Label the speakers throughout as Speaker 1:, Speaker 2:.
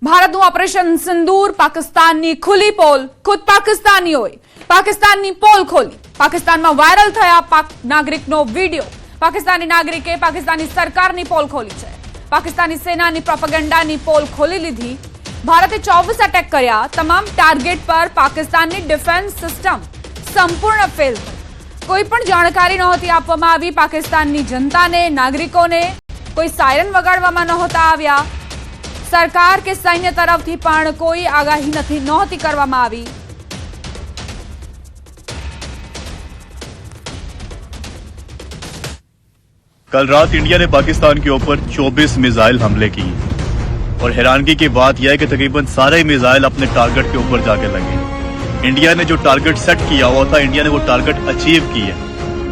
Speaker 1: ભારતનું ઓપરેશન સિંદૂર પાકિસ્તાનની ખુલ્લી પોલ ખુદ પાકિસ્તાનીઓએ પાકિસ્તાનની પોલ ખોલી પાકિસ્તાનમાં વાયરલ થયા પાક નાગરિકનો વિડિયો પાકિસ્તાની નાગરિકે પાકિસ્તાની સરકારની પોલ ખોલી છે પાકિસ્તાની સેનાની પ્રોપેગેન્ડાની પોલ ખોલી લીધી ભારતે 24 અટેક કર્યા તમામ ટાર્ગેટ પર પાકિસ્તાનની ડિફેન્સ સિસ્ટમ સંપૂર્ણ ફેલ થઈ કોઈ પણ જાણકારી નહોતી આપવામાં આવી પાકિસ્તાનની જનતાને નાગરિકોને કોઈ સાયરન વગાડવામાં નહોતા આવ્યા सरकार के सैन्य तरफथी पण कोई आगाही नहोती करवामां आवी
Speaker 2: कल रात इंडिया ने पाकिस्तान के ऊपर 24 मिसाइल हमले किए और हैरानगी की बात यह है कि तकरीबन सारे मिसाइल अपने टारगेट के ऊपर जाके लगे। इंडिया ने जो टारगेट सेट किया हुआ था इंडिया ने वो टारगेट अचीव किया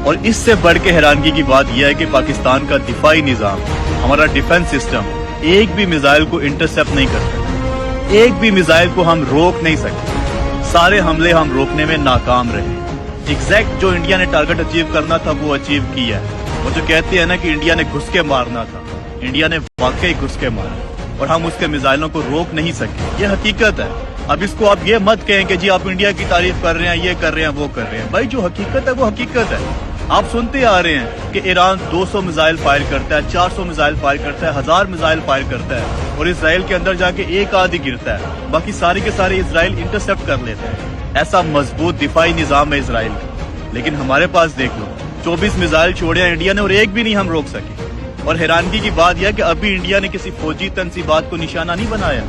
Speaker 2: और इससे बढ़ के हैरानगी की बात यह है कि पाकिस्तान का दिफाई निजाम हमारा डिफेंस सिस्टम एक भी मिसाइल को इंटरसेप्ट नहीं कर सकते, एक भी मिसाइल को हम रोक नहीं सकते। सारे हमले हम रोकने में नाकाम रहे। एग्जैक्ट जो इंडिया ने टारगेट अचीव करना था वो अचीव किया है। वो जो कहते हैं ना कि इंडिया ने घुस के मारना था, इंडिया ने वाकई घुस के मारा और हम उसके मिसाइलों को रोक नहीं सके। ये हकीकत है। अब इसको आप ये मत कहें कि जी आप इंडिया की तारीफ कर रहे हैं, ये कर रहे हैं, वो कर रहे हैं। भाई जो हकीकत है वो हकीकत है। आप सुनते आ रहे हैं कि ईरान 200 मिसाइल फायर करता है, 400 मिसाइल फायर करता है, 1000 मिसाइल फायर करता है और इसराइल के अंदर जाके एक आधी गिरता है, बाकी सारे के सारे इसराइल इंटरसेप्ट कर लेते हैं। ऐसा मजबूत दिफाई निजाम है इसराइल का। लेकिन हमारे पास देख लो 24 मिसाइल छोड़े इंडिया ने और एक भी नहीं हम रोक सके। और हैरानगी की बात यह कि अभी इंडिया ने किसी फौजी तनसीबात को निशाना नहीं बनाया।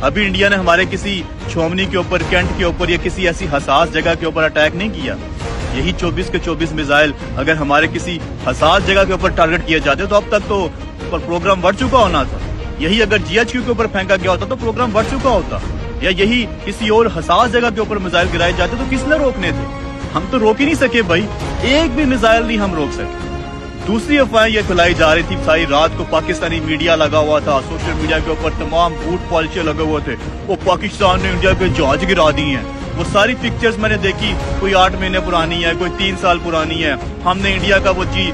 Speaker 2: अभी इंडिया ने हमारे किसी छोमनी के ऊपर, कैंट के ऊपर या किसी ऐसी हसास जगह के ऊपर अटैक नहीं किया। यही 24 के 24 मिसाइल अगर हमारे किसी हसास जगह के ऊपर टारगेट किए जाते तो अब तक तो प्रोग्राम बढ़ चुका होना था। यही अगर जीएचक्यू के ऊपर फेंका गया होता तो प्रोग्राम बढ़ चुका होता। या यही किसी और हसास जगह के ऊपर मिसाइल गिराए जाते तो किसने रोकने थे? हम तो रोक ही नहीं सके भाई, एक भी मिसाइल नहीं हम रोक सके। दूसरी अफवाहें ये फैलाई जा रही थी सारी रात को, पाकिस्तानी मीडिया लगा हुआ था, सोशल मीडिया के ऊपर तमाम झूठ पॉलिसियां लगे हुए थे। वो पाकिस्तान ने इंडिया के जहाज गिरा दी हैं। वो सारी पिक्चर्स मैंने देखी, कोई 8 महीने पुरानी है, कोई 3 साल पुरानी है। हमने इंडिया का वो जी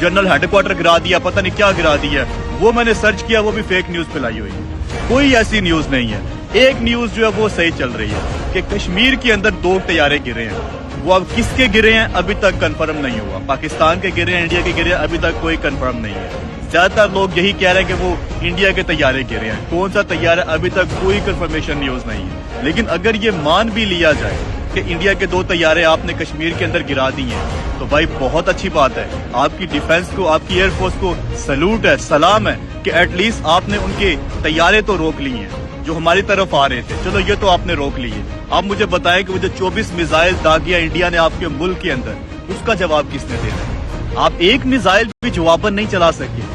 Speaker 2: जनरल हेडक्वार्टर गिरा दिया, पता नहीं क्या गिरा दिया। वो मैंने सर्च किया, वो भी फेक न्यूज फैलाई हुई है। कोई ऐसी न्यूज नहीं है। एक न्यूज जो है वो सही चल रही है कि कश्मीर के अंदर 2 तैयारे गिरे हैं। वो अब किसके गिरे हैं अभी तक कंफर्म नहीं हुआ। पाकिस्तान के गिरे हैं, इंडिया के गिरे हैं, अभी तक कोई कंफर्म नहीं है। ज्यादातर लोग यही कह रहे हैं कि वो इंडिया के तैयारे गिरे हैं। कौन सा तैयारा अभी तक कोई कंफर्मेशन न्यूज नहीं है। लेकिन अगर ये मान भी लिया जाए कि इंडिया के 2 तैयारे आपने कश्मीर के अंदर गिरा दिए हैं तो भाई बहुत अच्छी बात है। आपकी डिफेंस को, आपकी एयरफोर्स को सैल्यूट है, सलाम है कि एटलीस्ट आपने उनके तैयारे तो रोक लिए हैं जो हमारी तरफ आ रहे थे। चलो ये तो आपने रोक लिए। आप मुझे बताएं कि वो जो 24 मिसाइल दागिया इंडिया ने आपके मुल्क के अंदर, उसका जवाब किसने देना? आप एक मिसाइल भी जवाबन नहीं चला सके।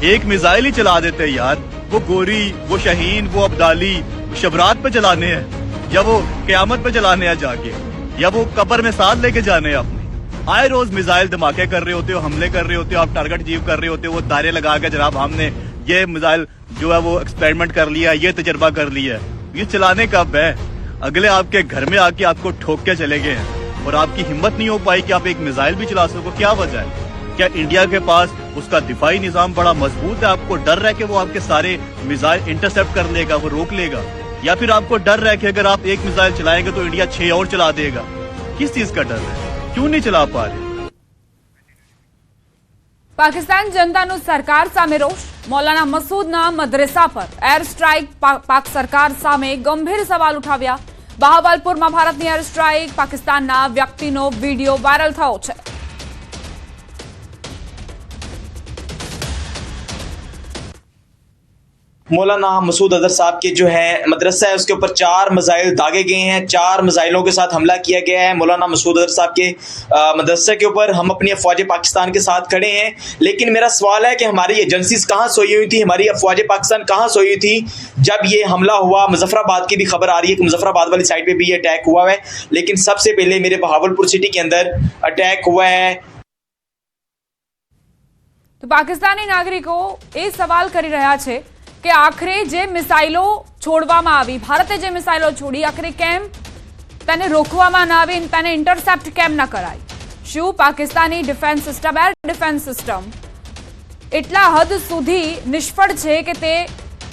Speaker 2: एक मिसाइल ही चला देते यार। वो गोरी, वो शहीन, वो अब्दाली शबरात पे चलाने हैं या वो कयामत पे चलाने हैं जाके, या वो कब्र में साथ लेके जाने हैं अपने। आए रोज मिसाइल धमाके कर रहे होते हो, हमले कर रहे होते हो, आप टारगेट अचीव कर रहे होते हो। वो दायरे लगा के जनाब हमने ये मिसाइल जो है वो एक्सपेरिमेंट कर लिया, ये तजर्बा कर लिया। ये चलाने कब है? अगले आपके घर में आके आपको ठोक के चले गए हैं और आपकी हिम्मत नहीं हो पाई कि आप एक मिसाइल भी चला सको। क्या वजह है? क्या इंडिया के पास उसका दिफाई निजाम बड़ा मजबूत है? आपको डर है कि वो आपके सारे मिसाइल इंटरसेप्ट कर लेगा, वो रोक लेगा? या फिर आपको डर है कि अगर आप एक मिसाइल चलाएंगे तो इंडिया 6 और चला देगा? किस चीज का डर है? क्यों नहीं चला पा रहे?
Speaker 1: पाकिस्तान जनताનો સરકાર સામે રોષ મૌલાના મસૂદના મદ્રેસા પર એર સ્ટ્રાઇક પાક સરકાર સામે ગંભીર સવાલ ઉઠાવ્યા બહાવલપુરમાં ભારતની એર સ્ટ્રાઇક પાકિસ્તાનના વ્યક્તિનો વિડિયો વાયરલ થયો છે
Speaker 3: मौलाना मसूद अजहर साहब के जो है मदरसा है उसके ऊपर 4 मिसाइल दागे गए हैं। 4 मिसाइलों के साथ हमला किया गया है मौलाना मसूद अजहर साहब के मदरसे के ऊपर। हम अपनी अफवाज पाकिस्तान के साथ खड़े हैं, लेकिन मेरा सवाल है कि हमारी एजेंसीज कहाँ सोई हुई थी, हमारी अफवाज पाकिस्तान कहाँ सोई हुई थी जब ये हमला हुआ? मुजफ्फराबाद की भी खबर आ रही है कि मुजफ्फराबाद वाली साइड पर भी ये अटैक हुआ है, लेकिन सबसे पहले मेरे बहावलपुर सिटी के अंदर अटैक हुआ है।
Speaker 1: तो पाकिस्तानी नागरिको ये सवाल કરી રહ્યા છે કે આખરે જે મિસાઇલો છોડવામાં આવી, ભારતે જે મિસાઇલો છોડી, આખરે કેમ તેને રોકવામાં ન આવી, તેને ઇન્ટરસેપ્ટ કેમ ન કરાઈ? શું Pakistani defence system, air defence system એટલા હદ સુધી નિષ્ફળ છે કે તે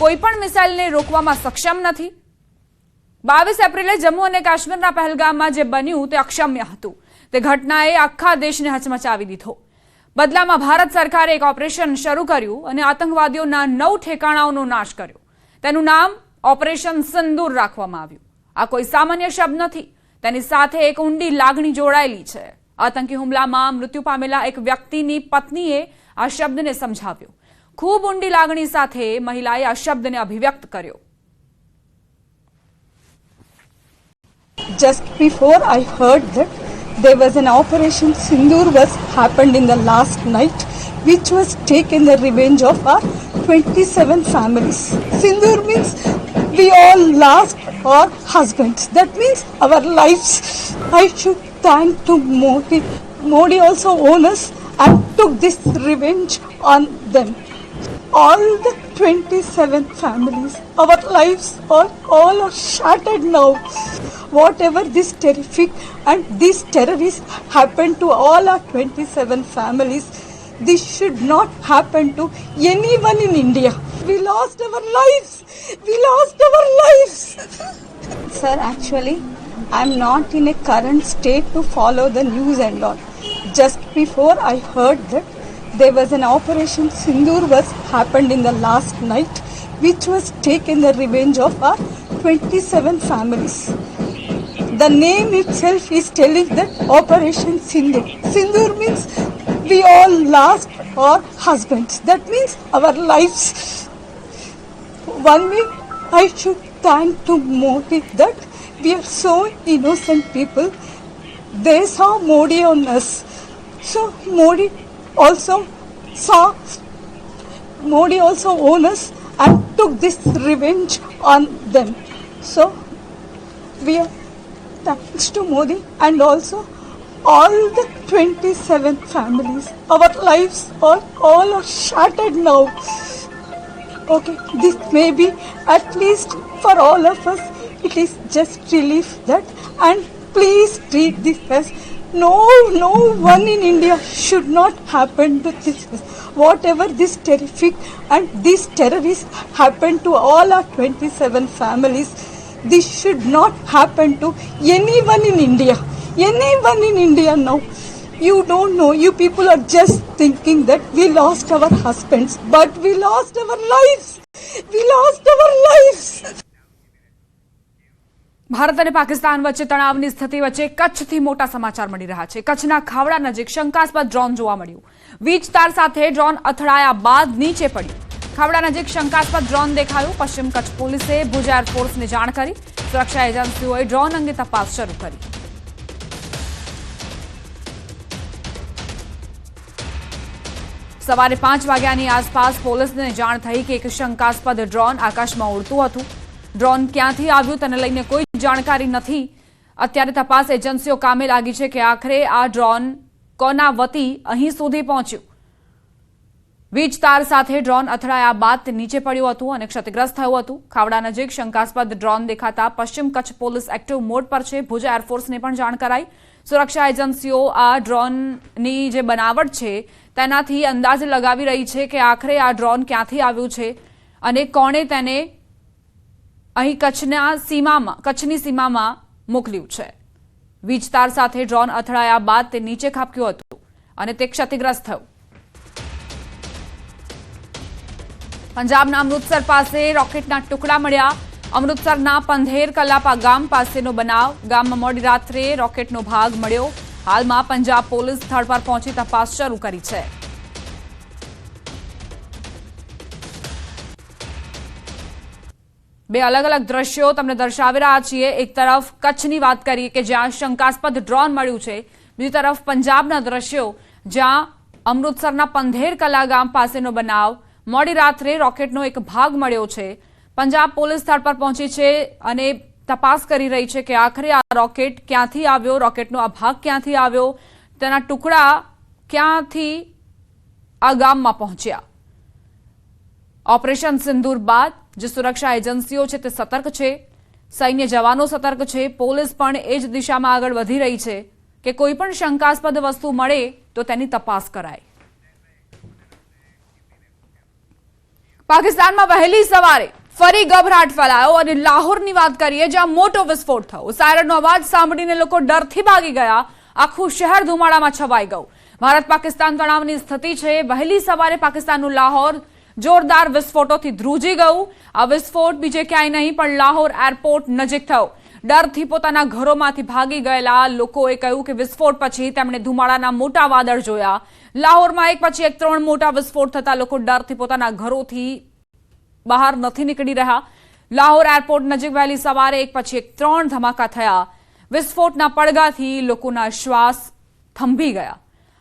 Speaker 1: કોઈ પણ મિસાઇલને રોકવામાં સક્ષમ નથી. 22 એપ્રિલે જમ્મુ અને કાશ્મીરના પહેલગામમાં જે બન્યું તે અક્ષમ્ય હતું. તે ઘટનાએ આખા દેશને હચમચાવી દીધો. બદલામાં ભારત સરકારે એક ઓપરેશન શરૂ કર્યું અને આતંકવાદીઓના 9 ઠેકાણાઓનો નાશ કર્યો. તેનું નામ ઓપરેશન સિંદૂર રાખવામાં આવ્યું. આ કોઈ સામાન્ય શબ્દ નથી. તેની સાથે એક ઊંડી લાગણી જોડાયેલી છે. આતંકી હુમલામાં મૃત્યુ પામેલા એક વ્યક્તિની પત્નીએ આ શબ્દને સમજાવ્યો. ખૂબ ઊંડી લાગણી સાથે મહિલાએ આ શબ્દને અભિવ્યક્ત કર્યો.
Speaker 4: Just before I heard that there was an operation Sindoor was happened in the last night, which was taken the revenge of our 27 families. Sindoor means we all lost our husbands. That means our lives. I should thank to Modi. Modi also owned us and took this revenge on them. All the 27 families, our lives are all are shattered now. Whatever this terrific and this terrorist happened to all our 27 families, this should not happen to anyone in India. We lost our lives. We lost our lives. Sir, actually, I'm not in a current state to follow the news and all. Just before I heard that there was an operation Sindoor was happened in the last night, which was taken the revenge of our 27 families. The name itself is telling that Operation Sindoor. Sindoor means we all lost our husbands. That means our lives. One way I should thank to Modi that we are so innocent people. They saw Modi on us. So Modi also owned us and took this revenge on them. So we are thanks to Modi and also all the 27 families. Our lives are all are shattered now. Okay, this may be at least for all of us. It is just relief that, and please treat this as no one in India should not happen to this. Whatever this terrific and this terrorist happened to all our 27 families, this should not happen to anyone in India. Anyone in India now. You don't know, you people are just thinking that we lost our husbands, but we lost our lives. We lost our lives.
Speaker 1: Bharat અને પાકિસ્તાન વચ્ચે તણાવની સ્થિતિ વચ્ચે કચ્છથી મોટા સમાચાર મળી રહ્યા છે. કચ્છના ખાવડા નજીક શંકાસ્પદ ડ્રોન જોવા મળ્યું. વીજ તાર સાથે ડ્રોન અથડાયા બાદ નીચે પડ્યું. ખાવડા નજીક શંકાસ્પદ ડ્રોન દેખાયું. પશ્ચિમ કચ્છ પોલીસે ભુજ એરફોર્સને જાણ કરી. સુરક્ષા એજન્સીઓએ ડ્રોન અંગે તપાસ શરૂ કરી. સવારે 5 વાગ્યાની આસપાસ પોલીસને જાણ થઈ કે એક શંકાસ્પદ ડ્રોન આકાશમાં ઉડતું હતું. ડ્રોન ક્યાંથી આવ્યું તેને લઈને કોઈ જાણકારી નથી. અત્યારે તપાસ એજન્સીઓ કામે લાગી છે કે આખરે આ ડ્રોન કોના વતી અહીં સુધી પહોંચ્યું. વીજ તાર સાથે ડ્રોન અથડાયા બાદ તે નીચે પડ્યું હતું અને ક્ષતિગ્રસ્ત થયું હતું. ખાવડા નજીક શંકાસ્પદ ડ્રોન દેખાતા પશ્ચિમ કચ્છ પોલીસ એક્ટિવ મોડ પર છે. ભુજ એરફોર્સને પણ જાણ કરાઈ. સુરક્ષા એજન્સીઓ આ ડ્રોનની જે બનાવટ છે તેનાથી અંદાજ લગાવી રહી છે કે આખરે આ ડ્રોન ક્યાંથી આવ્યું છે અને કોણે તેને અહીં કચ્છની સીમામાં મોકલ્યું છે. વીજ તાર સાથે ડ્રોન અથડાયા બાદ તે નીચે ખાબક્યું હતું અને તે ક્ષતિગ્રસ્ત થયું. પંજાબના અમૃતસર પાસે રોકેટના ટુકડા મળ્યા. અમૃતસરના પંધેર કલાપા ગામ પાસેનો બનાવ. ગામમાં મોડી રાત્રે રોકેટનો ભાગ મળ્યો. હાલમાં પંજાબ પોલીસ સ્થળ પર પહોંચી તપાસ શરૂ કરી છે. બે અલગ અલગ દ્રશ્યો તમને દર્શાવી રહ્યા છીએ. એક તરફ કચ્છની વાત કરીએ કે જ્યાં શંકાસ્પદ ડ્રોન મળ્યું છે. બીજી તરફ પંજાબના દ્રશ્યો જ્યાં અમૃતસરના પંધેર કલા ગામ પાસેનો બનાવ. મોડી રાત્રે રોકેટનો એક ભાગ મળ્યો છે. પંજાબ પોલીસ સ્થળ પર પહોંચી છે અને તપાસ કરી રહી છે કે આખરે આ રોકેટ ક્યાંથી આવ્યો, રોકેટનો આ ભાગ ક્યાંથી આવ્યો, તેના ટુકડા ક્યાંથી આ ગામમાં પહોંચ્યા. ઓપરેશન સિંદૂર બાદ જે સુરક્ષા એજન્સીઓ છે તે સતર્ક છે. સૈન્ય જવાનો સતર્ક છે. પોલીસ પણ એ જ દિશામાં આગળ વધી રહી છે કે કોઈ પણ શંકાસ્પદ વસ્તુ મળે તો તેની તપાસ કરાય. પાકિસ્તાનમાં વહેલી સવારે ફરી ગભરાટ ફેલાયો અને લાહોરની વાત કરીએ જ્યાં મોટો વિસ્ફોટ થયો। સાયરનનો અવાજ સાંભળીને લોકો ડરથી ભાગી ગયા। આખું શહેર ધુમાડામાં છવાઈ ગયું। ભારત પાકિસ્તાન તણાવની સ્થિતિ છે। વહેલી સવારે પાકિસ્તાનનું લાહોર જોરદાર વિસ્ફોટોથી ધ્રુજી ગયું। આ વિસ્ફોટ બીજે ક્યાંય નહીં પણ લાહોર એરપોર્ટ નજીક થયો। ડરથી પોતાના ઘરોમાંથી ભાગી ગયેલા લોકોએ કહ્યું કે વિસ્ફોટ પછી તેમણે ધુમાડાના મોટા વાદળ જોયા। લાહોરમાં એક પછી એક 3 મોટા વિસ્ફોટ થતા લોકો ડરથી પોતાના ઘરોથી બહાર નથી નીકળી રહ્યા। લાહોર એરપોર્ટ નજીક વહેલી સવારે એક પછી એક 3 ધમાકા થયા। વિસ્ફોટના પડઘાથી લોકોના શ્વાસ થંભી ગયા।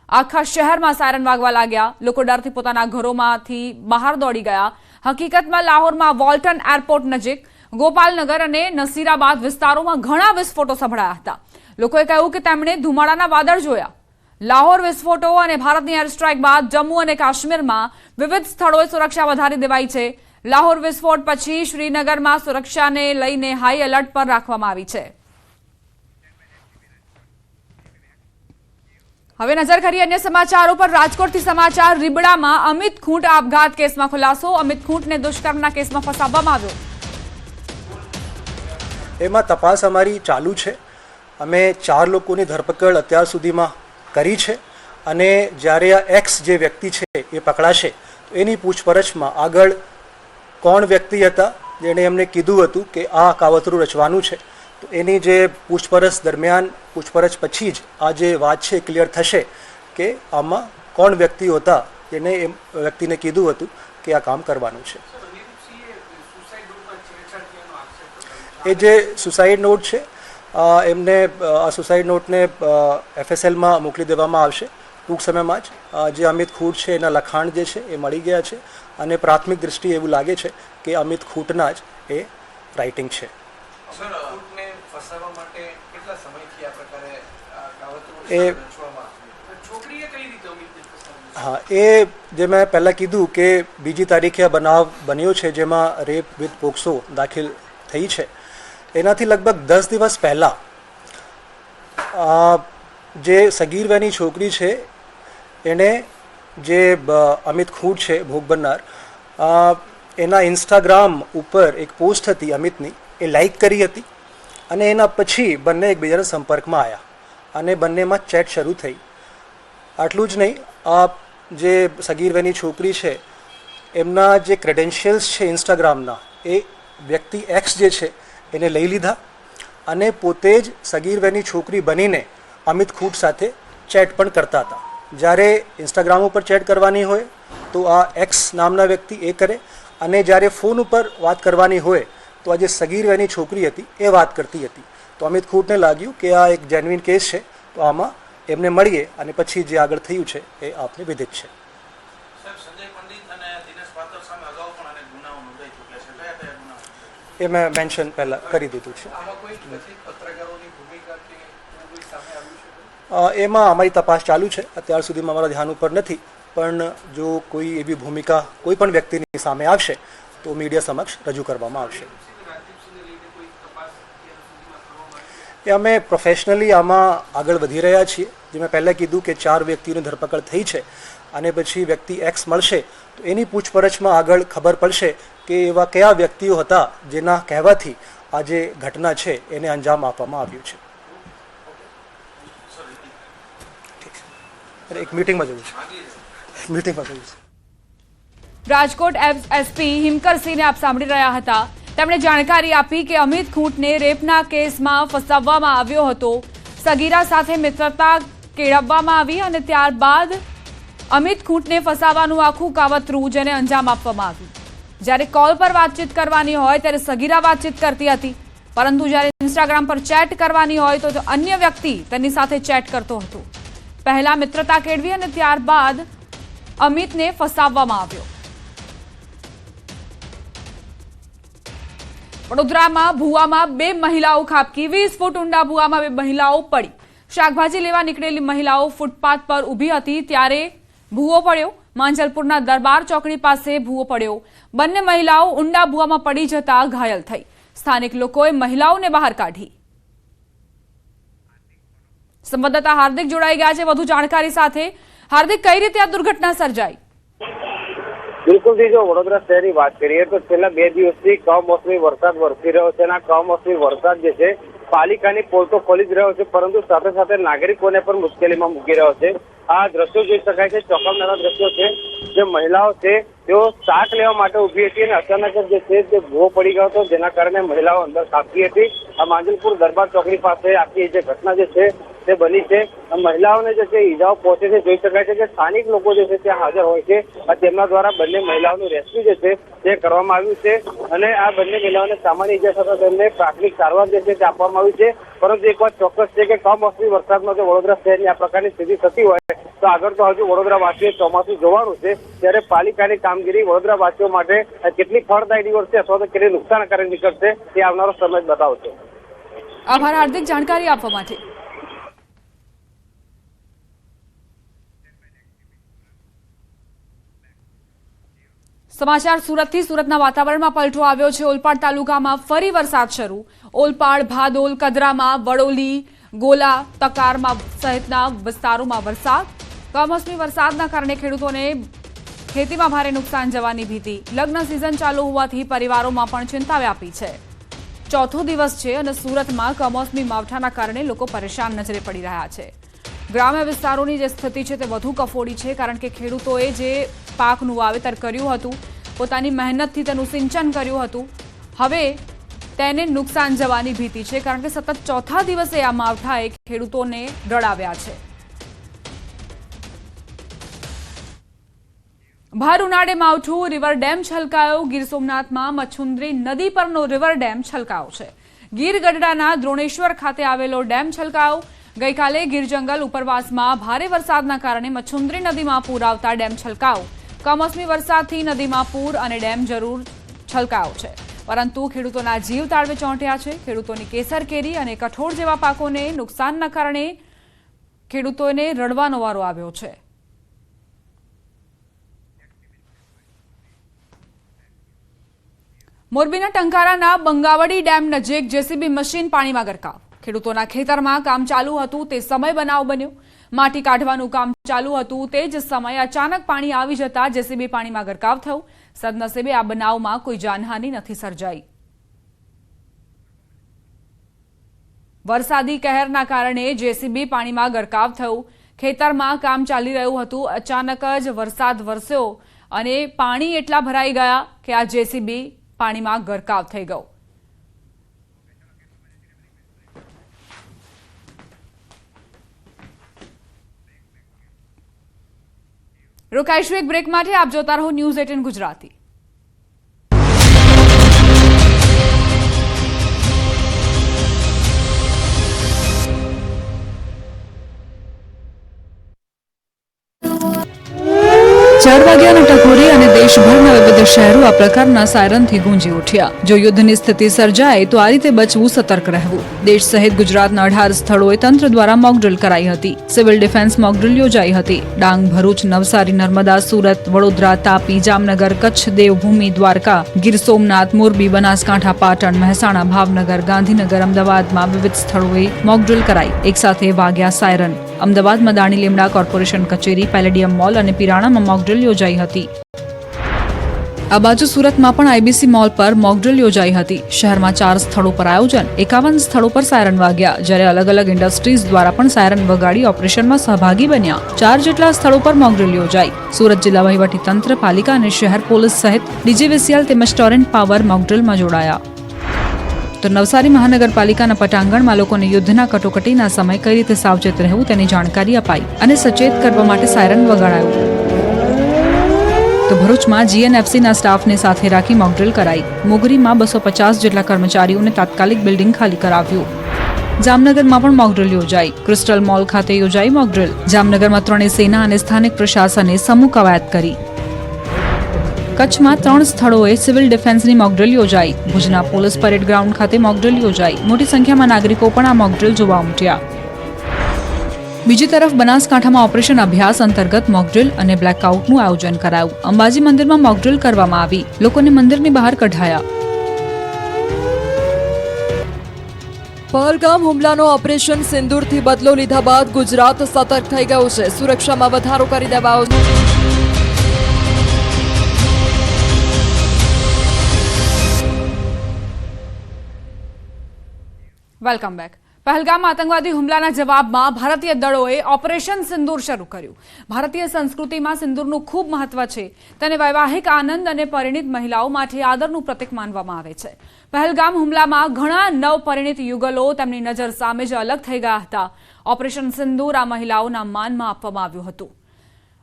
Speaker 1: આખા શહેરમાં સાયરન વાગવા લાગ્યા। લોકો ડરથી પોતાના ઘરોમાંથી બહાર દોડી ગયા। હકીકતમાં લાહોરમાં વોલ્ટન એરપોર્ટ નજીક ગોપાલનગર અને નસીરાબાદ વિસ્તારોમાં ઘણા વિસ્ફોટો સંભળાયા હતા। લોકોએ કહ્યું કે તેમણે ધુમાડાના વાદળ જોયા। લાહોર વિસ્ફોટો અને ભારતની એર સ્ટ્રાઇક બાદ જમ્મુ અને કાશ્મીરમાં વિવિધ સ્થળોએ સુરક્ષા વધારી દેવાઈ છે। લાહોર વિસ્ફોટ પછી શ્રીનગરમાં સુરક્ષાને લઈને હાઈ એલર્ટ પર રાખવામાં આવી છે। હવે નજર કરીએ અન્ય સમાચારો પર। રાજકોટથી સમાચાર। રીબડામાં અમિત ખૂંટ આપઘાત કેસમાં ખુલાસો। અમિત ખૂંટને દુષ્કર્મના કેસમાં ફસાવવામાં આવ્યો।
Speaker 5: એમાં તપાસ અમારી ચાલુ છે। અમે 4 લોકોની ધરપકડ અત્યાર સુધીમાં કરી છે અને જ્યારે આ એક્સ જે વ્યક્તિ છે એ પકડાશે તો એની પૂછપરછમાં આગળ કોણ વ્યક્તિ હતા જેણે એમને કીધું હતું કે આ કાવતરું રચવાનું છે તો એની જે પૂછપરછ દરમિયાન પૂછપરછ પછી જ આ જે વાત છે ક્લિયર થશે કે આમાં કોણ વ્યક્તિઓ હતા જેને એ વ્યક્તિને કીધું હતું કે આ કામ કરવાનું છે। એ જે સુસાઇડ નોટ છે એમને આ સુસાઇડ નોટને FSLમાં મોકલી દેવામાં આવશે ટૂંક સમયમાં જ। જે અમિત ખૂંટ છે એના લખાણ જે છે એ મળી ગયા છે અને પ્રાથમિક દૃષ્ટિએ એવું લાગે છે કે અમિત ખૂંટના જ એ રાઇટિંગ છે। હા, એ જે મેં પહેલાં કીધું કે 2 તારીખે આ બનાવ બન્યો છે જેમાં રેપ વિથ પોક્સો દાખલ થઈ છે। એનાથી લગભગ 10 દિવસ પહેલાં જે સગીર વયની છોકરી છે એણે જે અમિત ખૂંટ છે ભોગ બનનાર એના ઇન્સ્ટાગ્રામ ઉપર એક પોસ્ટ હતી અમિતની એ લાઈક કરી હતી અને એના પછી બંને એકબીજાના સંપર્કમાં આવ્યા અને બંનેમાં ચેટ શરૂ થઈ। આટલું જ નહીં, આ જે સગીર વયની છોકરી છે એમના જે ક્રેડેન્શિયલ્સ છે ઇન્સ્ટાગ્રામના એ વ્યક્તિ એક્સ જે છે એને લઈ લીધા અને પોતે જ સગીર વયની છોકરી બનીને અમિત ખૂંટ સાથે ચેટ પણ કરતા હતા। જ્યારે ઇન્સ્ટાગ્રામ ઉપર ચેટ કરવાની હોય તો આ એક્સ નામના વ્યક્તિ એ કરે અને જ્યારે ફોન ઉપર વાત કરવાની હોય તો આ જે સગીર વયની છોકરી હતી એ વાત કરતી હતી। તો અમિત ખૂંટને લાગ્યું કે આ એક જેન્યુઇન કેસ છે તો આમાં એમને મળીએ અને પછી જે આગળ થયું છે એ આપને વિદિત છે। એ મેં મેન્શન પહેલાં કરી દીધું છે। એમાં અમારી તપાસ ચાલુ છે। અત્યાર સુધીમાં અમારા ધ્યાન ઉપર નથી પણ જો કોઈ એવી ભૂમિકા કોઈ પણ વ્યક્તિની સામે આવશે તો મીડિયા સમક્ષ રજૂ કરવામાં આવશે। એ અમે પ્રોફેશનલી આમાં આગળ વધી રહ્યા છીએ। જે મેં પહેલાં કીધું કે 4 વ્યક્તિઓની ધરપકડ થઈ છે અને પછી વ્યક્તિ એક્સ મળશે તો એની પૂછપરછમાં આગળ ખબર પડશે કે એવા કયા વ્યક્તિઓ હતા જેના કહેવાથી આ જે ઘટના છે એને અંજામ આપવામાં આવ્યું છે। એક મીટિંગમાં જવું છે।
Speaker 1: રાજકોટ એસપી હિમકરસિંહને આપ સાંભળી રહ્યા હતા। તેમણે જાણકારી આપી કે અમિત ખૂંટને રેપના કેસમાં ફસાવવામાં આવ્યો હતો। સગીરા સાથે મિત્રતા કેળવવામાં આવી અને ત્યારબાદ અમિત ખૂંટને ફસાવવાનું આખું કાવતરું જેને અંજામ આપવામાં આવ્યું। જ્યારે કોલ પર વાતચીત કરવાની હોય ત્યારે સગીરા વાતચીત કરતી હતી પરંતુ જ્યારે ઇન્સ્ટાગ્રામ પર ચેટ કરવાની હોય તો અન્ય વ્યક્તિ તેની સાથે ચેટ કરતો હતો। પહેલા મિત્રતા કેળવી અને ત્યારબાદ અમિતને ફસાવવામાં આવ્યો। વડોદરામાં ભૂવામાં 2 મહિલાઓ ખાબકી। 20 ફૂટ ઊંડા ભૂવામાં 2 મહિલાઓ પડી। શાકભાજી લેવા નીકળેલી મહિલાઓ ફૂટપાથ પર ઊભી હતી ત્યારે ભૂવો પડ્યો। માંજલપુરના દરબાર ચોકડી પાસે ભૂવો પડ્યો। બંને મહિલાઓ ઊંડા ભૂવામાં પડી જતા ઘાયલ થઈ। સ્થાનિક લોકોએ મહિલાઓને બહાર કાઢી। સંવાદદાતા હાર્દિક જોડાઈ ગયા છે વધુ જાણકારી સાથે। હાર્દિક, કઈ રીતે આ દુર્ઘટના સર્જાઈ?
Speaker 6: બિલકુલથી જો વડોદરા શહેરની વાત કરીએ તો છેલ્લા 2 દિવસથી કમોસમી વરસાદ વરસી રહ્યો છે અને આ કમોસમી વરસાદ જે છે પાલિકાની પોલ તો ખોલી જ રહ્યો છે, પરંતુ સાથે સાથે નાગરિકોને પણ મુશ્કેલીમાં મૂકી રહ્યો છે. આ દ્રશ્યો જોઈ શકાય છે, ચોંકાવનારા દ્રશ્યો છે. જે મહિલાઓ છે તેઓ શાક લેવા માટે ઉભી હતી અને અચાનક જ જે છે તે ભૂવો પડી ગયો હતો, જેના કારણે મહિલાઓ અંદર ખાબકી હતી. આ માંજલપુર દરબાર ચોકડી પાસે આખી જે ઘટના જે છે તે બની છે. મહિલાઓને જે છે ઈજાઓ પહોંચે છે. જોઈ શકાય છે કે સ્થાનિક લોકો જે છે ત્યાં હાજર હોય છે. તેમના દ્વારા બંને મહિલાઓનું રેસ્ક્યુ જે છે તે કરવામાં આવ્યું છે અને આ બંને મહિલાઓને સામાન્ય ઈજા થતા તેમને પ્રાથમિક સારવાર જે છે તે આપવામાં આવી છે. પરંતુ એક વાત ચોક્કસ છે કે કમોસમી વરસાદમાં જો વડોદરા શહેરની આ પ્રકારની સ્થિતિ થતી હોય તો આગળ તો હજુ વડોદરાવાસીઓએ ચોમાસું જોવાનું છે. ત્યારે પાલિકાની કામગીરી વડોદરાવાસીઓ માટે કેટલી ફળદાયી નીવડશે અથવા તો કેટલી નુકસાનકારક નીકળશે તે આવનારો સમય જ બતાવશે.
Speaker 1: આભાર હાર્દિક, જાણકારી આપવા માટે. સમાચાર સુરતથી. સુરતના વાતાવરણમાં પલટો આવ્યો છે. ઓલપાડ તાલુકામાં ફરી વરસાદ શરૂ. ઓલપાડ, ભાદોલ, કદરામાં, વડોલી, ગોલા, તકારમાં સહિતના વિસ્તારોમાં વરસાદ. કમોસમી વરસાદના કારણે ખેડૂતોને ખેતીમાં ભારે નુકસાન જવાની ભીતિ. લગ્ન સિઝન ચાલુ હોવાથી પરિવારોમાં પણ ચિંતા વ્યાપી છે. ચોથો દિવસ છે અને સુરતમાં કમોસમી માવઠાના કારણે લોકો પરેશાન નજરે પડી રહ્યા છે. ગ્રામ્ય વિસ્તારોની જે સ્થિતિ છે તે વધુ કફોડી છે, કારણ કે ખેડૂતોએ જે પાકનું વાવેતર કર્યું હતું, પોતાની મહેનતથી તેનું સિંચન કર્યું હતું, હવે તેને નુકસાન જવાની ભીતિ છે, કારણ કે સતત ચોથા દિવસે આ માવઠાએ ખેડૂતોને ડરાવ્યા છે. ભર ઉનાળે માવઠું. River dam છલકાયો. ગીર સોમનાથમાં મચ્છુન્દ્રી નદી પરનો રિવર ડેમ છલકાયો છે. ગીર ગઢડાના દ્રોણેશ્વર ખાતે આવેલો ડેમ છલકાયો. ગઈકાલે ગીર જંગલ ઉપરવાસમાં ભારે વરસાદના કારણે મચ્છુન્દ્રી નદીમાં પૂર આવતા ડેમ છલકાયો. કમોસમી વરસાદથી નદીમાં પૂર અને ડેમ જરૂર છલકાયો છે, પરંતુ ખેડૂતોના જીવ તાળવે ચોંટ્યા છે. ખેડૂતોની કેસર કેરી અને કઠોળ જેવા પાકોને નુકસાનના કારણે ખેડૂતોને રડવાનો વારો આવ્યો છે. મોરબીના ટંકારાના બંગાવડી ડેમ નજીક જેસીબી મશીન પાણીમાં ગરકાવ. ખેડૂતોના ખેતરમાં કામ ચાલુ હતું તે સમય બનાવ બન્યો. માટી કાઢવાનું કામ ચાલુ હતું તે જ સમયે અચાનક પાણી આવી જતા જેસીબી પાણીમાં ગરકાવ થયું. સદનસીબે આ બનાવમાં કોઈ જાનહાનિ નથી સર્જાઈ. વરસાદી કહેરના કારણે જેસીબી પાણીમાં ગરકાવ થયું. ખેતરમાં કામ ચાલી રહ્યું હતું, અચાનક જ વરસાદ વરસ્યો અને પાણી એટલા ભરાઈ ગયા કે આ જેસીબી પાણીમાં ગરકાવ થઈ ગયો. રોકાઈશું એક બ્રેક માટે. આપ જોતા રહો ન્યૂઝ 18 ગુજરાતી. ચાર વાગ્યાના ટકોરે અને દેશભરના વિવિધ શહેરો આ પ્રકારના સાયરનથી ગુંજી ઉઠ્યા. જો યુદ્ધની સ્થિતિ સર્જાય તો આ રીતે બચવું, સતર્ક રહેવું. દેશ સહિત ગુજરાતના 18 સ્થળોએ તંત્ર દ્વારા મોકડ્રીલ કરાઈ હતી. સિવિલ ડિફેન્સ મોકડ્રીલ યોજાઈ હતી. ડાંગ, ભરૂચ, નવસારી, નર્મદા, સુરત, વડોદરા, તાપી, જામનગર, કચ્છ, દેવભૂમિ, દ્વારકા, ગીર સોમનાથ, મોરબી, બનાસકાંઠા, પાટણ, મહેસાણા, ભાવનગર, ગાંધીનગર, અમદાવાદમાં વિવિધ સ્થળોએ મોકડ્રીલ કરાઈ. એકસાથે વાગ્યા સાયરન. અમદાવાદમાં દાણી લીમડા કોર્પોરેશન કચેરી, પેલેડિયમ મોલ અને પિરાણામાં મોકડ્રીલ યોજાઈ હતી. આ બાજુ સુરતમાં પણ આઈબીસી મોલ પર મોકડ્રીલ યોજાઈ હતી. શહેરમાં 4 સ્થળો પર આયોજન, 51 સ્થળો પર સાયરન વાગ્યા. જ્યારે અલગ અલગ ઇન્ડસ્ટ્રીઝ દ્વારા પણ સાયરન વગાડી ઓપરેશનમાં સહભાગી બન્યા. 4 જેટલા સ્થળો પર મોકડ્રીલ યોજાઈ. સુરત જિલ્લા વહીવટીતંત્ર, પાલિકા અને શહેર પોલીસ સહિત ડીજીવીસીએલ તેમજ ટોરેન્ટ પાવર મોકડ્રીલમાં જોડાયા. તો નવસારી મહાનગરપાલિકાના પટાંગણમાં લોકોને યુદ્ધના કટોકટીના સમય કઈ રીતે સાવચેત રહેવું તેની જાણકારી અપાઈ અને સચેત કરવા માટે સાયરન વગાડાયું. તો ભરૂચમાં જીએનએફસીના સ્ટાફને સાથે રાખી મોકડ્રીલ કરાઈ. મોગરીમાં 250 જેટલા કર્મચારીઓને તાત્કાલિક બિલ્ડિંગ ખાલી કરાવ્યું. જામનગરમાં પણ મોકડ્રીલ યોજાઈ. ક્રિસ્ટલ મોલ ખાતે યોજાઈ મોકડ્રીલ. જામનગરમાં 3 સેના અને સ્થાનિક પ્રશાસને સમૂહ કવાયત કરી. કચ્છમાં 3 સ્થળોએ સિવિલ ડિફેન્સની મોકડ્રીલ યોજાઈ. ભુજના પોલીસ પરેડ ગ્રાઉન્ડ ખાતે મોકડ્રીલ યોજાઈ. મોટી સંખ્યામાં નાગરિકો પણ આ મોકડ્રીલ જોવા ઉમટ્યા. બીજી તરફ બનાસકાંઠામાં ઓપરેશન અભ્યાસ અંતર્ગત મોકડ્રીલ અને બ્લેકઆઉટનું આયોજન કરાયું. અંબાજી મંદિરમાં મોકડ્રીલ કરવામાં આવી. લોકોને મંદિરની બહાર કઢાયા.
Speaker 7: પહલગામ હુમલાનો ઓપરેશન સિંદૂરથી બદલો લીધા બાદ ગુજરાત સતર્ક થઈ ગયું છે. સુરક્ષામાં વધારો કરી દેવાયો છે.
Speaker 1: Welcome back. પહેલગામમાં આતંકવાદી હુમલાના જવાબમાં ભારતીય દળોએ ઓપરેશન સિંદૂર શરૂ કર્યું. ભારતીય સંસ્કૃતિમાં સિંદૂરનું ખૂબ મહત્વ છે. તેને વૈવાહિક આનંદ અને પરિણીત મહિલાઓ માટે આદરનું પ્રતીક માનવામાં આવે છે. પહેલગામ હુમલામાં ઘણા નવપરિણીત યુગલો તેમની નજર સામે જ અલગ થઈ ગયા હતા. ઓપરેશન સિંદૂર આ મહિલાઓના માનમાં આપવામાં આવ્યું હતું.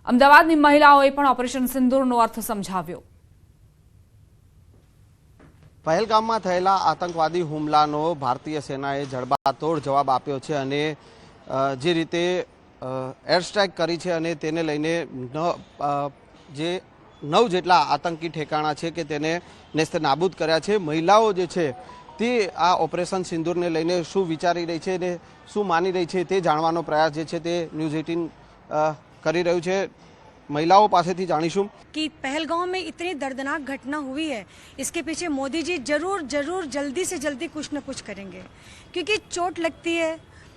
Speaker 1: અમદાવાદની મહિલાઓએ પણ ઓપરેશન સિંદૂરનો અર્થ સમજાવ્યો.
Speaker 8: પહેલગામમાં થયેલા આતંકવાદી હુમલાનો ભારતીય સેનાએ જડબાતોડ જવાબ આપ્યો છે અને જે રીતે એર સ્ટ્રાઇક કરી છે અને તેને લઈને જે 9 જેટલા આતંકી ઠેકાણા છે કે તેને નેસ્ત નાબૂદ કર્યા છે. મહિલાઓ જે છે તે આ ઓપરેશન સિંદૂરને લઈને શું વિચારી રહી છે અને શું માની રહી છે તે જાણવાનો પ્રયાસ જે છે તે ન્યૂઝ 18 કરી રહ્યું છે. महिलाओं पासेથી જાણીશું
Speaker 9: कि पहलगाम में इतनी दर्दनाक घटना हुई है, इसके पीछे मोदी जी जरूर जल्दी से जल्दी कुछ न कुछ करेंगे, क्योंकि चोट लगती है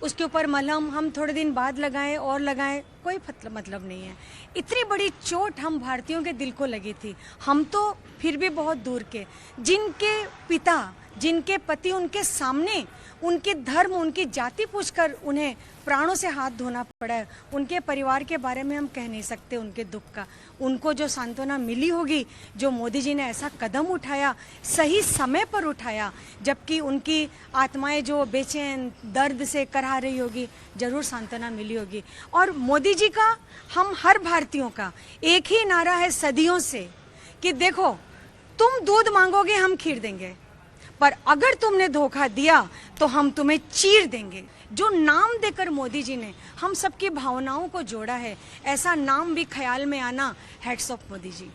Speaker 9: उसके ऊपर मलहम हम थोड़े दिन बाद लगाएं और लगाएं कोई मतलब नहीं है. इतनी बड़ी चोट हम भारतीयों के दिल को लगी थी. हम तो फिर भी बहुत दूर के, जिनके पिता जिनके पति उनके सामने उनके धर्म उनकी जाति पूछकर उन्हें प्राणों से हाथ धोना पड़ा है, उनके परिवार के बारे में हम कह नहीं सकते उनके दुख का. उनको जो सांत्वना मिली होगी, जो मोदी जी ने ऐसा कदम उठाया, सही समय पर उठाया, जबकि उनकी आत्माएं जो बेचैन दर्द से करहा रही होगी, जरूर सांत्वना मिली होगी. और मोदी जी का, हम हर भारतीयों का एक ही नारा है सदियों से कि देखो तुम दूध मांगोगे हम खीर देंगे, पर अगर तुमने धोखा दिया तो हम तुम्हें चीर देंगे. जो नाम देकर मोदी जी ने हम सबकी भावनाओं को जोड़ा है, ऐसा नाम भी ख्याल में आना, हेड्स ऑफ मोदी जी.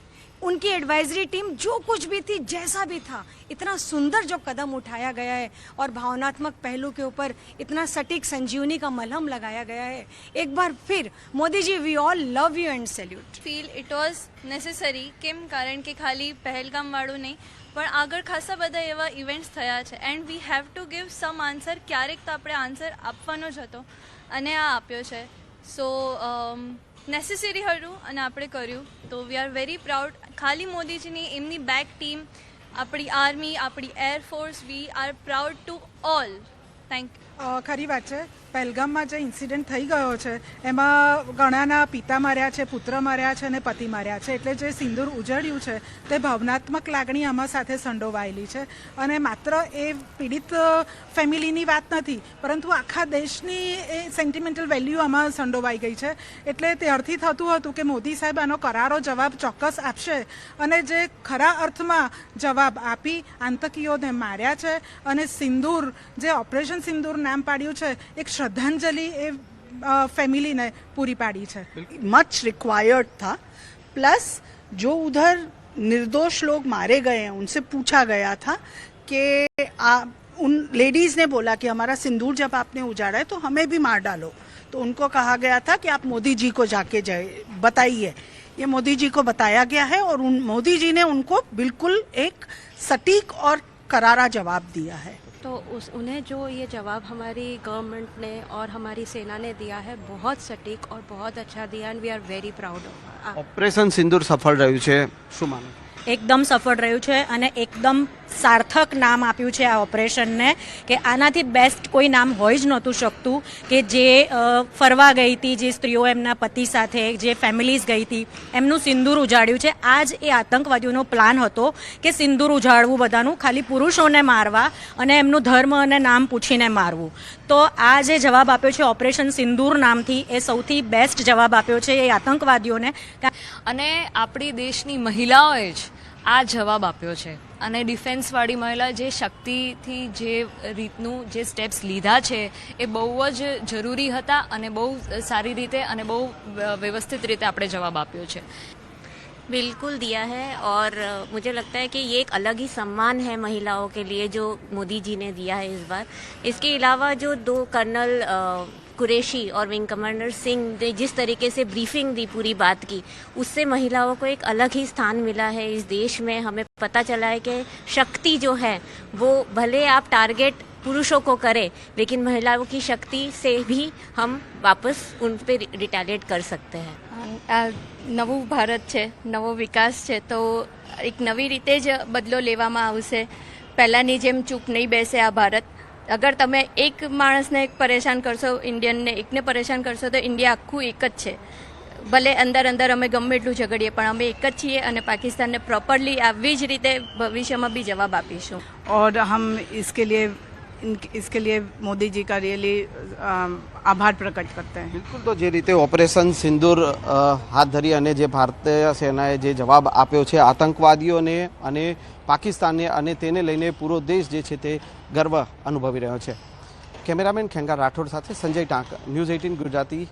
Speaker 9: उनकी एडवाइजरी टीम जो कुछ भी थी, जैसा भी था, इतना सुंदर जो कदम उठाया गया है और भावनात्मक पहलू के ऊपर इतना सटीक संजीवनी का मलहम लगाया गया है. एक बार फिर Modi ji, we all love you and salute.
Speaker 10: Feel it was necessary. કેમ? કારણ કે ખાલી પહેલગામવાળું નહીં, પણ આગળ ખાસા બધા એવા ઇવેન્ટ્સ થયા છે and we have to give sum answer. ક્યારેક તો આપણે આન્સર આપવાનો જ હતો અને આ આપ્યો છે. સો નેસેસરી હતું અને આપણે કર્યું. તો વી આર વેરી પ્રાઉડ. ખાલી મોદીજીની એમની બેક ટીમ, આપણી આર્મી, આપણી air force, we are proud to all. Thank you.
Speaker 11: ખરી વાત છે. પહેલગામમાં જે ઇન્સિડન્ટ થઈ ગયો છે એમાં ઘણાના પિતા માર્યા છે, પુત્ર માર્યા છે અને પતિ માર્યા છે. એટલે જે સિંદૂર ઉજળ્યું છે તે ભાવનાત્મક લાગણી આમાં સાથે સંડોવાયેલી છે. અને માત્ર એ પીડિત ફેમિલીની વાત નથી, પરંતુ આખા દેશની એ સેન્ટિમેન્ટલ વેલ્યુ આમાં સંડોવાઈ ગઈ છે. એટલે ત્યારથી થતું હતું કે મોદી સાહેબ આનો કરારો જવાબ ચોક્કસ આપશે અને જે ખરા અર્થમાં જવાબ આપી આતંકીઓને માર્યા છે. અને સિંદૂર, જે ઓપરેશન સિંદૂર નામ પાડ્યું છે, એક श्रद्धांजलि फैमिली ने पूरी पाड़ी है.
Speaker 4: मच रिक्वायर्ड था. प्लस जो उधर निर्दोष लोग मारे गए हैं उनसे पूछा गया था कि उन लेडीज ने बोला कि हमारा सिंदूर जब आपने उजाड़ा है तो हमें भी मार डालो. तो उनको कहा गया था कि आप मोदी जी को जाके बताइए. ये मोदी जी को बताया गया है और मोदी जी ने उनको बिल्कुल एक सटीक और करारा जवाब दिया है.
Speaker 12: तो उन्हें जो ये जवाब हमारी गवर्नमेंट ने और हमारी सेना ने दिया है, बहुत सटीक और बहुत अच्छा दिया and we are very proud of.
Speaker 8: Operation Sindoor સફળ રહ્યું છે, શું માનો?
Speaker 9: એકદમ સફળ રહ્યું છે અને એકદમ સાર્થક નામ આપ્યું છે આ ઓપરેશનને, કે આનાથી બેસ્ટ કોઈ નામ હોઈ જ નહોતું શકતું. કે જે ફરવા ગઈ હતી, જે સ્ત્રીઓ એમના પતિ સાથે, જે ફેમિલીઝ ગઈ હતી, એમનું સિંદૂર ઉજાડ્યું છે. આ જ એ આતંકવાદીઓનો પ્લાન હતો કે સિંદૂર ઉજાડવું બધાનું, ખાલી પુરુષોને મારવા અને એમનું ધર્મ અને નામ પૂછીને મારવું. તો આ જે જવાબ આપ્યો છે ઓપરેશન સિંદૂર નામથી, એ સૌથી બેસ્ટ જવાબ આપ્યો છે એ આતંકવાદીઓને.
Speaker 7: અને આપણી દેશની મહિલાઓએ જ આ જવાબ આપ્યો છે. અને ડિફેન્સવાળી મહિલા જે શક્તિથી જે રીતનું જે સ્ટેપ્સ લીધા છે એ બહુ જ જરૂરી હતા અને બહુ સારી રીતે અને બહુ વ્યવસ્થિત રીતે આપણે જવાબ આપ્યો છે.
Speaker 12: बिल्कुल दिया है और मुझे लगता है कि ये एक अलग ही सम्मान है महिलाओं के लिए जो मोदी जी ने दिया है इस बार. इसके अलावा जो 2 कर्नल कुरैशी और विंग कमांडर सिंह ने जिस तरीके से ब्रीफिंग दी पूरी बात की, उससे महिलाओं को एक अलग ही स्थान मिला है इस देश में. हमें पता चला है कि शक्ति जो है वो भले आप टारगेट पुरुषों को करें, लेकिन महिलाओं की शक्ति से भी हम वापस उन पे रिटेलिएट कर सकते हैं.
Speaker 10: નવું ભારત છે, નવો વિકાસ છે, તો એક નવી રીતે જ બદલો લેવામાં આવશે. પહેલાંની જેમ ચૂપ નહીં બેસે આ ભારત.
Speaker 12: અગર તમે એક માણસને પરેશાન કરશો, ઇન્ડિયનને એકને પરેશાન કરશો તો ઇન્ડિયા આખું એક જ છે. ભલે અંદર અંદર અમે ગમે એટલું ઝઘડીએ પણ અમે એક જ છીએ અને પાકિસ્તાનને પ્રોપરલી આવી જ રીતે ભવિષ્યમાં બી જવાબ આપીશું.
Speaker 11: और हम इसके लिए मोदी जी का रियली आभार प्रकट करते हैं.
Speaker 8: બિલકુલ, તો જે રીતે ઓપરેશન સિંદૂર હાથ ધરી અને જે ભારતીય સેનાએ જે જવાબ આપ્યો છે આતંકવાદીઓને અને પાકિસ્તાનને, અને તેને લઈને પૂરો દેશ જે છે તે ગર્વ અનુભવી રહ્યો છે. કેમેરામેન ખેંગાર રાઠોડ સાથે સંજય ટાંક, ન્યૂઝ 18 ગુજરાતી.